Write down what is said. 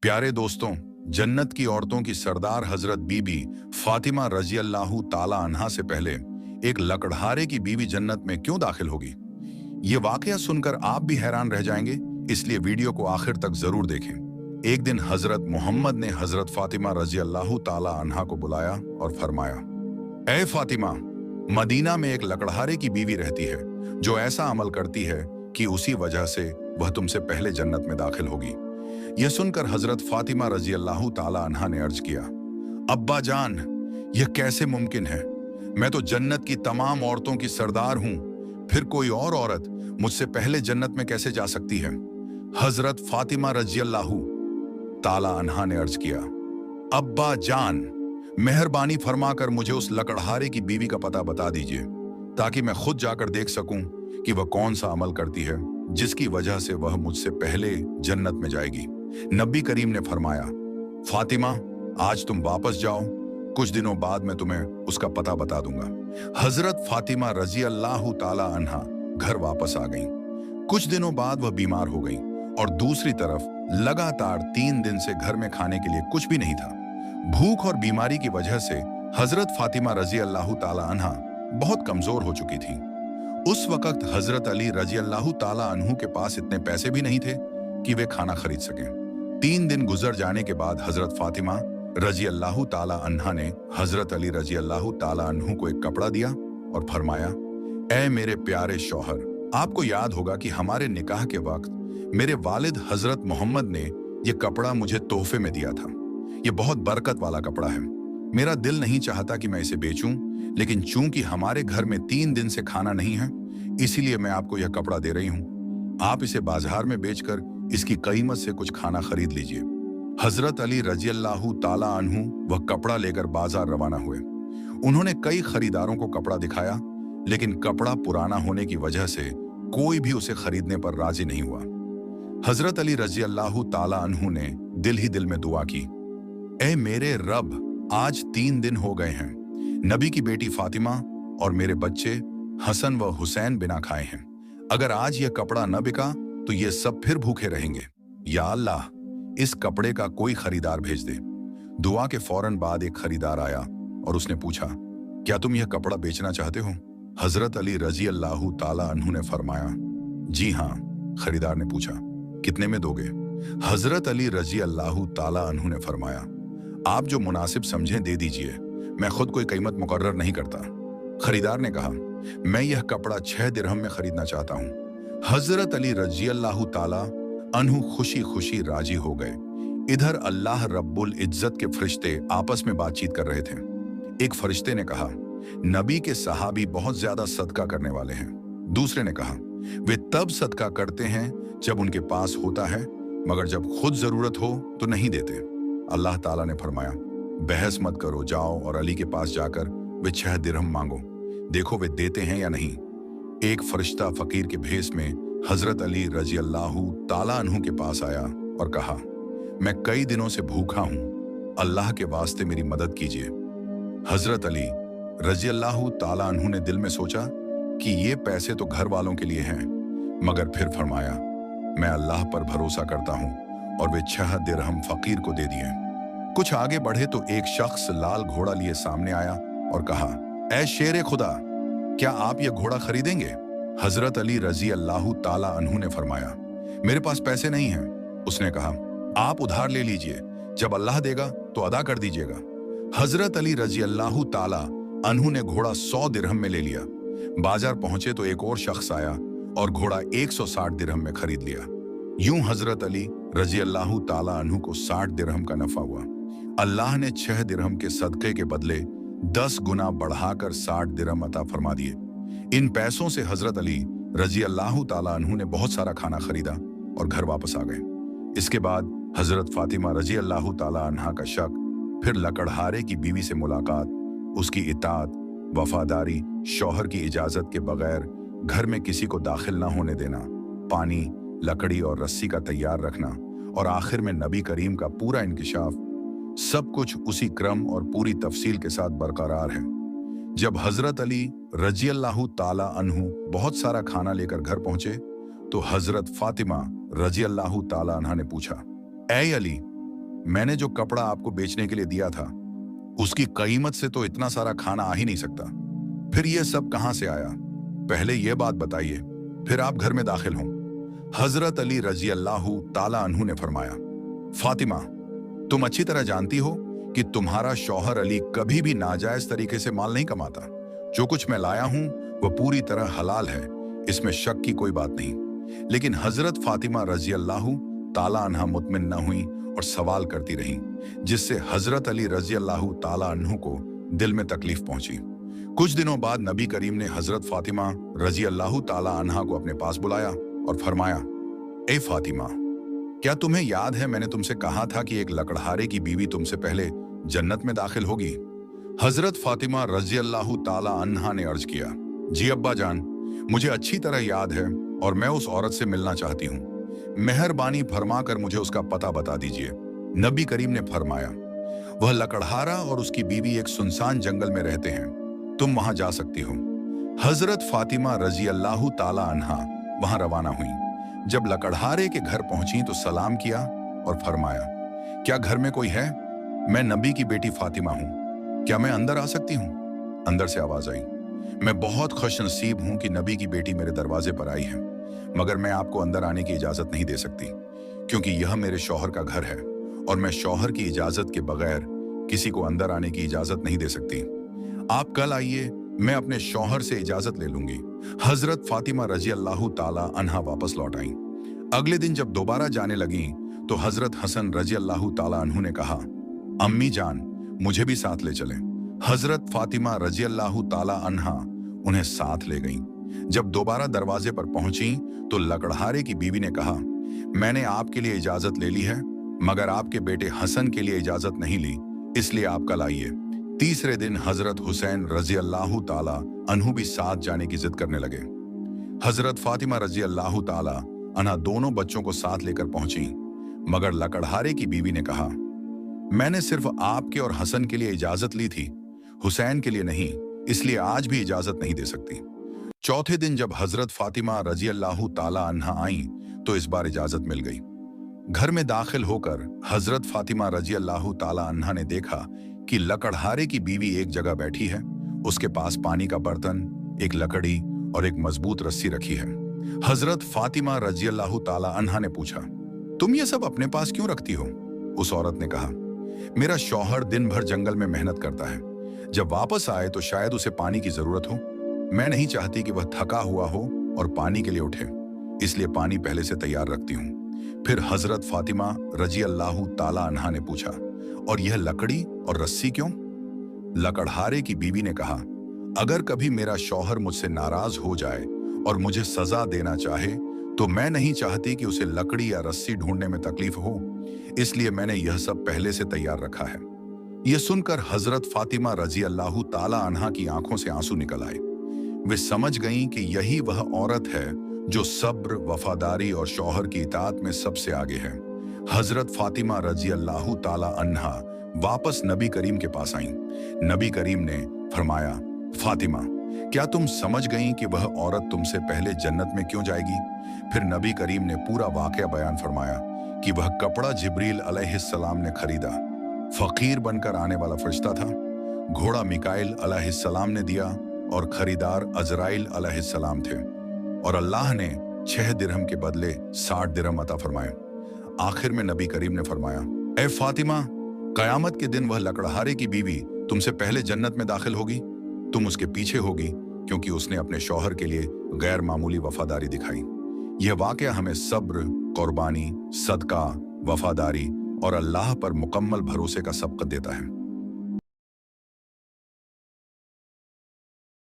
प्यारे दोस्तों, जन्नत की औरतों की सरदार हजरत बीबी फातिमा रजी अल्लाह ताला अन्हा से पहले एक लकड़हारे की बीवी जन्नत में क्यों दाखिल होगी? ये वाकया सुनकर आप भी हैरान रह जाएंगे, इसलिए वीडियो को आखिर तक जरूर देखें। एक दिन हजरत मोहम्मद ने हजरत फातिमा रजी अल्लाह ताला अन्हा को बुलाया और फरमाया, ए फातिमा, मदीना में एक लकड़हारे की बीवी रहती है जो ऐसा अमल करती है कि उसी वजह से वह तुमसे पहले जन्नत में दाखिल होगी। यह सुनकर हजरत फातिमा रजी अल्लाह ताला अन्हा ने अर्ज किया, अब्बा जान, यह कैसे मुमकिन है? मैं तो जन्नत की तमाम औरतों की सरदार हूं, फिर कोई और औरत मुझसे पहले जन्नत में कैसे जा सकती है? हजरत फातिमा रजी अल्लाह ताला अन्हा ने अर्ज किया, अब्बा जान, मेहरबानी फरमाकर मुझे उस लकड़हारे की बीवी का पता बता दीजिए ताकि मैं खुद जाकर देख सकूं कि वह कौन सा अमल करती है जिसकी वजह से वह मुझसे पहले जन्नत में जाएगी। नबी करीम ने फरमाया, फातिमा, आज तुम वापस जाओ, कुछ दिनों बाद मैं तुम्हें उसका पता बता दूंगा। हजरत फातिमा रजी अल्लाह ताला अन्हा घर वापस आ गईं। कुछ दिनों बाद वह बीमार हो गई और दूसरी तरफ लगातार 3 दिन से घर में खाने के लिए कुछ भी नहीं था। भूख और बीमारी की वजह से हजरत फातिमा रजी अल्लाह ताला अन्हा बहुत कमजोर हो चुकी थी। उस वक्त हजरत अली रजी अल्लाह ताला अन्हु के पास इतने पैसे भी नहीं थे कि वे खाना खरीद सकें। 3 दिन गुजर जाने के बाद हजरत फातिमा रजी अल्लाह ताला अन्हा ने हजरत अली रजी अल्लाह ताला अन्हु को एक कपड़ा दिया और फरमाया, ऐ मेरे प्यारे शौहर, आपको याद होगा कि हमारे निकाह के वक्त मेरे वालिद हजरत मोहम्मद ने यह कपड़ा मुझे तोहफे में दिया था। यह बहुत बरकत वाला कपड़ा है। मेरा दिल नहीं चाहता कि मैं इसे बेचूं, लेकिन चूंकि हमारे घर में 3 दिन से खाना नहीं है, इसीलिए मैं आपको यह कपड़ा दे रही हूं। आप इसे बाजार में बेचकर इसकी कीमत से कुछ खाना खरीद लीजिए। हजरत अली रजी अल्लाह ताला अन्हु वह कपड़ा लेकर बाजार रवाना हुए। उन्होंने कई खरीदारों को कपड़ा दिखाया, लेकिन कपड़ा पुराना होने की वजह से कोई भी उसे खरीदने पर राजी नहीं हुआ। हजरत अली रजी अल्लाह ताला अन्हु ने दिल ही दिल में दुआ की, ऐ मेरे रब, आज 3 दिन हो गए हैं, नबी की बेटी फातिमा और मेरे बच्चे हसन व हुसैन बिना खाए हैं। अगर आज यह कपड़ा न बिका तो ये सब फिर भूखे रहेंगे। या अल्लाह, इस कपड़े का कोई खरीदार भेज दे। दुआ के फौरन बाद एक खरीदार आया और उसने पूछा, क्या तुम यह कपड़ा बेचना चाहते हो? हजरत अली रजी अल्लाह ताला अन्हु ने फरमाया, जी हाँ। खरीदार ने पूछा, कितने में दोगे? हजरत अली रजी अल्लाह ताला अन्हु ने फरमाया, आप जो मुनासिब समझें दे दीजिए, मैं खुद कोई कीमत मुकर्रर नहीं करता। खरीदार ने कहा, मैं यह कपड़ा 6 दिरहम में खरीदना चाहता हूं। हजरत अली रजी अल्लाह ताला अन्हु खुशी खुशी राजी हो गए। इधर अल्लाह रब्बुल इज्जत के फरिश्ते आपस में बातचीत कर रहे थे। एक फरिश्ते ने कहा, नबी के सहाबी बहुत ज्यादा सदका करने वाले हैं। दूसरे ने कहा, वे तब सदका करते हैं जब उनके पास होता है, मगर जब खुद जरूरत हो तो नहीं देते। अल्लाह ताला ने फरमाया, बहस मत करो, जाओ और अली के पास जाकर वे 6 दिरहम मांगो, देखो वे देते हैं या नहीं। एक फरिश्ता फकीर के भेस में हजरत अली रजी अल्लाह ताला अन्हु के पास आया और कहा, मैं कई दिनों से भूखा हूं, अल्लाह के वास्ते मेरी मदद कीजिए। हजरत अली रजी अल्लाह ताला अन्हु ने दिल में सोचा कि ये पैसे तो घर वालों के लिए हैं, मगर फिर फरमाया, मैं अल्लाह पर भरोसा करता हूं, और वे 6 दिरहम फकीर को दे दिए। कुछ आगे बढ़े तो एक शख्स लाल घोड़ा लिए सामने आया और कहा, ऐ शेर खुदा, क्या आप यह घोड़ा खरीदेंगे? हजरत अली रजी अल्लाह ताला अन्हु ने फरमाया, मेरे पास पैसे नहीं हैं। उसने कहा, आप उधार ले लीजिए, जब अल्लाह देगा तो अदा कर दीजिएगा। हजरत अली रजी अल्लाह ताला अन्हु ने घोड़ा 100 दिरहम में ले लिया। बाजार पहुंचे तो एक और शख्स आया और घोड़ा 160 दिरहम में खरीद लिया। यूं हजरत अली रजी अल्लाह ताला अन्हु को 60 दिरहम का नफा हुआ। अल्लाह ने 6 दिरहम के सदक़े के बदले 10 गुना बढ़ाकर 60 दिरहम अता फरमा दिए। इन पैसों से हजरत अली रजी अल्लाह ताला अन्हु ने बहुत सारा खाना खरीदा और घर वापस आ गए। इसके बाद हजरत फातिमा रजी अल्लाह ताला अन्हा का शक फिर लकड़हारे की बीवी से मुलाकात, उसकी इताअत, वफादारी, शौहर की इजाजत के बगैर घर में किसी को दाखिल ना होने देना, पानी, लकड़ी और रस्सी का तैयार रखना, और आखिर में नबी करीम का पूरा इंकिशाफ, सब कुछ उसी क्रम और पूरी तफसील के साथ बरकरार है। जब हजरत अली रजी अल्लाह ताला अन्हु बहुत सारा खाना लेकर घर पहुंचे तो हजरत फातिमा रजी अल्लाह ताला अन्हा ने पूछा, ऐ अली, मैंने जो कपड़ा आपको बेचने के लिए दिया था, उसकी कीमत से तो इतना सारा खाना आ ही नहीं सकता। फिर यह सब कहां से आया? पहले यह बात बताइए, फिर आप घर में दाखिल हों। हजरत अली रजी अल्लाह ताला अन्हु ने फरमाया, फातिमा, तुम अच्छी तरह जानती हो कि तुम्हारा शौहर अली कभी भी नाजायज तरीके से माल नहीं कमाता। जो कुछ मैं लाया हूं वह पूरी तरह हलाल है, इसमें शक की कोई बात नहीं। लेकिन हजरत फातिमा रजी अल्लाह ताला अन्हा मुतमिन न हुई और सवाल करती रही, जिससे हजरत अली रजी अल्लाह ताला अन्हु को दिल में तकलीफ पहुंची। कुछ दिनों बाद नबी करीम ने हजरत फातिमा रजी अल्लाह ताला अन्हा को अपने पास बुलाया और फरमाया, ए फातिमा, क्या तुम्हें याद है मैंने तुमसे कहा था कि एक लकड़हारे की बीवी तुमसे पहले जन्नत में दाखिल होगी? हजरत फातिमा रजी अल्लाह ताला अन्हा ने अर्ज किया, जी अब्बा जान, मुझे अच्छी तरह याद है और मैं उस औरत से मिलना चाहती हूँ। मेहरबानी फरमाकर मुझे उसका पता बता दीजिए। नबी करीम ने फरमाया, वह लकड़हारा और उसकी बीवी एक सुनसान जंगल में रहते हैं, तुम वहां जा सकती हो। हजरत फातिमा रजी अल्लाह ताला अन्हा वहां रवाना हुई। जब लकड़हारे के घर पहुंची तो सलाम किया और फरमाया, क्या घर में कोई है? मैं नबी की बेटी फातिमा हूं, क्या मैं अंदर आ सकती हूं? अंदर से आवाज आई, मैं बहुत खुशनसीब हूं कि नबी की बेटी मेरे दरवाजे पर आई है, मगर मैं आपको अंदर आने की इजाजत नहीं दे सकती, क्योंकि यह मेरे शौहर का घर है और मैं शौहर की इजाजत के बगैर किसी को अंदर आने की इजाजत नहीं दे सकती। आप कल आइए, मैं अपने शौहर से इजाजत ले लूंगी। हजरत फातिमा रजी अल्लाह ताला अन्हा वापस लौट आई। अगले दिन जब दोबारा जाने लगी तो हजरत हसन रजी अल्लाह ताला अन्हु ने कहा, अम्मी जान, मुझे भी साथ ले चलें। हजरत फातिमा रजी अल्लाह ताला अन्हा उन्हें साथ ले गईं। जब दोबारा दरवाजे पर पहुंची तो लकड़हारे की बीवी ने कहा, मैंने आपके लिए इजाजत ले ली है, मगर आपके बेटे हसन के लिए इजाजत नहीं ली, इसलिए आप कल आइए। तीसरे दिन हजरत हुसैन रजी अल्लाह ताला अन्हु भी साथ जाने की जिद करने लगे। हजरत फातिमा रजी अल्लाह ताला अन्हा दोनों बच्चों को साथ लेकर पहुंची, मगर लकड़हारे की बीवी ने कहा, मैंने सिर्फ आपके और हसन के लिए इजाजत ली थी, हुसैन के लिए नहीं, इसलिए आज भी इजाजत नहीं दे सकती। चौथे दिन जब हजरत फातिमा रजी अल्लाह ताला अन्हा आई तो इस बार इजाजत मिल गई। घर में दाखिल होकर हजरत फातिमा रजी अल्लाह ताला अन्हा ने देखा कि लकड़हारे की बीवी एक जगह बैठी है, उसके पास पानी का बर्तन, एक लकड़ी और एक मजबूत रस्सी रखी है। हजरत फातिमा रजी अल्लाह ताला अन्हा ने पूछा, तुम ये सब अपने पास क्यों रखती हो? उस औरत ने कहा, मेरा शौहर दिन भर जंगल में मेहनत करता है, जब वापस आए तो शायद उसे पानी की जरूरत हो। मैं नहीं चाहती कि वह थका हुआ हो और पानी के लिए उठे, इसलिए पानी पहले से तैयार रखती हूँ। फिर हजरत फातिमा रजी अल्लाह ताला अन्हा ने पूछा, और यह लकड़ी और रस्सी क्यों? लकड़हारे की बीवी ने कहा, अगर कभी मेरा शौहर मुझसे नाराज हो जाए और मुझे सजा देना चाहे तो मैं नहीं चाहती कि उसे लकड़ी या रस्सी ढूंढने में तकलीफ हो, इसलिए मैंने यह सब पहले से तैयार रखा है। यह सुनकर हजरत फातिमा रजी अल्लाह ताला अन्हा की आंखों से आंसू निकल आए। वे समझ गईं कि यही वह औरत है जो सब्र, वफादारी और शौहर की इताअत में सबसे आगे है। हजरत फातिमा रजी अल्लाह ताला अन्हा वापस नबी करीम के पास आईं। नबी करीम ने फरमाया, फातिमा, क्या तुम समझ गईं कि वह औरत तुमसे पहले जन्नत में क्यों जाएगी? फिर नबी करीम ने पूरा वाकया बयान फरमाया कि वह कपड़ा जिब्रील अलैहिस्सलाम ने खरीदा, फकीर बनकर आने वाला फरिश्ता था, घोड़ा मिकाइल अलैहिस्सलाम ने दिया और खरीदार अजराइल अलैहिस्सलाम थे, और अल्लाह ने 6 दिरहम के बदले 60 दिरहम अता फरमाए। आखिर में नबी करीम ने फरमाया, ए फातिमा, कयामत के दिन वह लकड़हारे की बीवी तुमसे पहले जन्नत में दाखिल होगी, तुम उसके पीछे होगी, क्योंकि उसने अपने शौहर के लिए गैर मामूली वफादारी दिखाई। यह वाकया हमें सब्र, कुर्बानी, सदका, वफादारी और अल्लाह पर मुकम्मल भरोसे का सबक देता है।